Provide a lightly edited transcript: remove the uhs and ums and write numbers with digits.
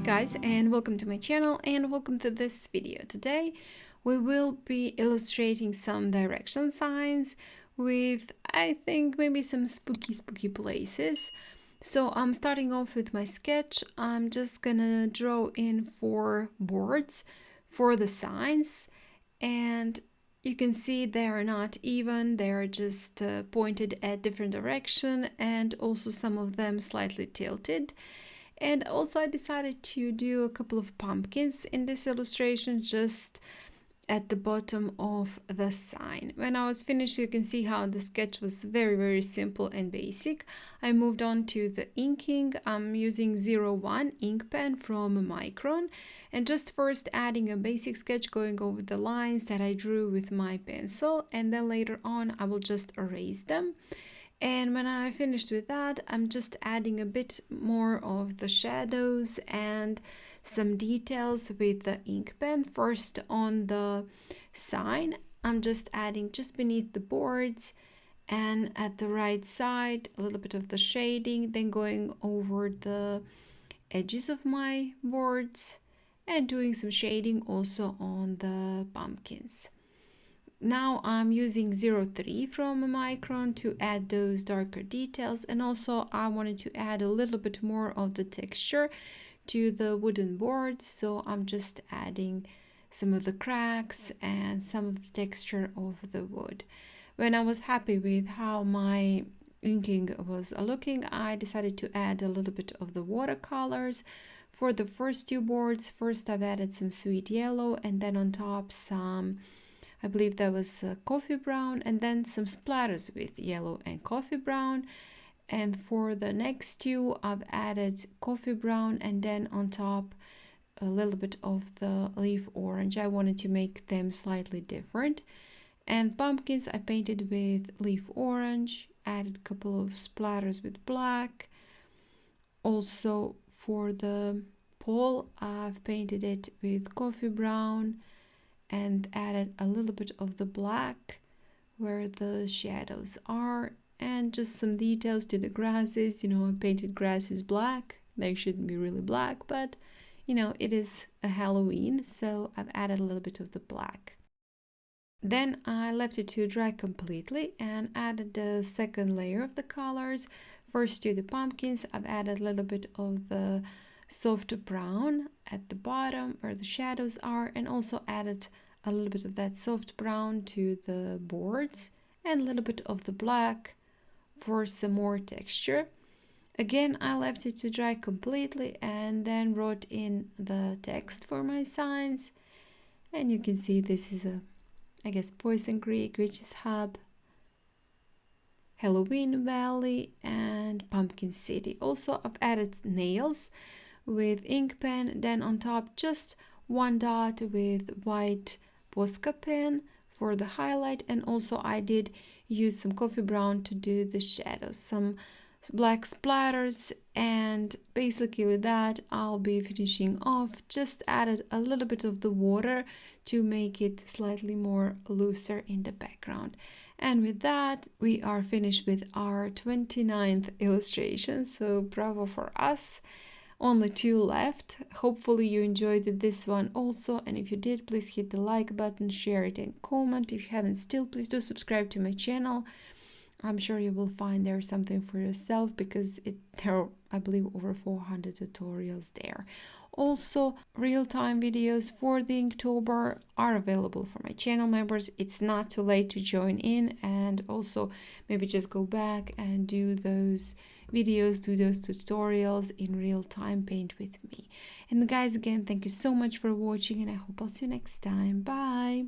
guys, and welcome to my channel and welcome to this video. Today we will be illustrating some direction signs with, I think, maybe some spooky places. So I'm starting off with my sketch. I'm just gonna draw in 4 boards for the signs, and you can see they are not even, they're just pointed at different direction, and also some of them slightly tilted. And also I decided to do a couple of pumpkins in this illustration just at the bottom of the sign. When I was finished, you can see how the sketch was very simple and basic. I moved on to the inking. I'm using 01 ink pen from Micron, and just first adding a basic sketch, going over the lines that I drew with my pencil, and then later on I will just erase them. And when I finished with that, I'm just adding a bit more of the shadows and some details with the ink pen. First on the sign, I'm just adding just beneath the boards and at the right side a little bit of the shading, then going over the edges of my boards and doing some shading also on the pumpkins. Now I'm using 03 from Micron to add those darker details, and also I wanted to add a little bit more of the texture to the wooden board, so I'm just adding some of the cracks and some of the texture of the wood. When I was happy with how my inking was looking, I decided to add a little bit of the watercolors. For the first 2 boards, first I've added some sweet yellow, and then on top some, I believe that was coffee brown, and then some splatters with yellow and coffee brown. And for the next 2, I've added coffee brown, and then on top a little bit of the leaf orange. I wanted to make them slightly different. And pumpkins I painted with leaf orange, added a couple of splatters with black. Also for the pole, I've painted it with coffee brown and added a little bit of the black where the shadows are, and just some details to the grasses. You know, I painted grasses black. They shouldn't be really black, but you know, it is a Halloween, so I've added a little bit of the black. Then I left it to dry completely and added the second layer of the colors. First to the pumpkins, I've added a little bit of the soft brown at the bottom where the shadows are, and also added a little bit of that soft brown to the boards and a little bit of the black for some more texture. Again, I left it to dry completely and then wrote in the text for my signs. And you can see this is a, I guess, Poison Creek, Witch's Hub, Halloween Valley, and Pumpkin City. Also, I've added nails with ink pen, then on top just 1 dot with white Posca pen for the highlight, and also I did use some coffee brown to do the shadows, some black splatters, and basically with that I'll be finishing off. Just added a little bit of the water to make it slightly more looser in the background. And with that, we are finished with our 29th illustration, so bravo for us. Only 2 left. Hopefully you enjoyed this one also, and if you did, please hit the like button, share it, and comment. If you haven't still, please do subscribe to my channel. I'm sure you will find there something for yourself, because there are, I believe, over 400 tutorials there. Also, real-time videos for the Inktober are available for my channel members. It's not too late to join in, and also maybe just go back and do those videos, do those tutorials in real time, paint with me. And guys, again, thank you so much for watching, and I hope I'll see you next time. Bye!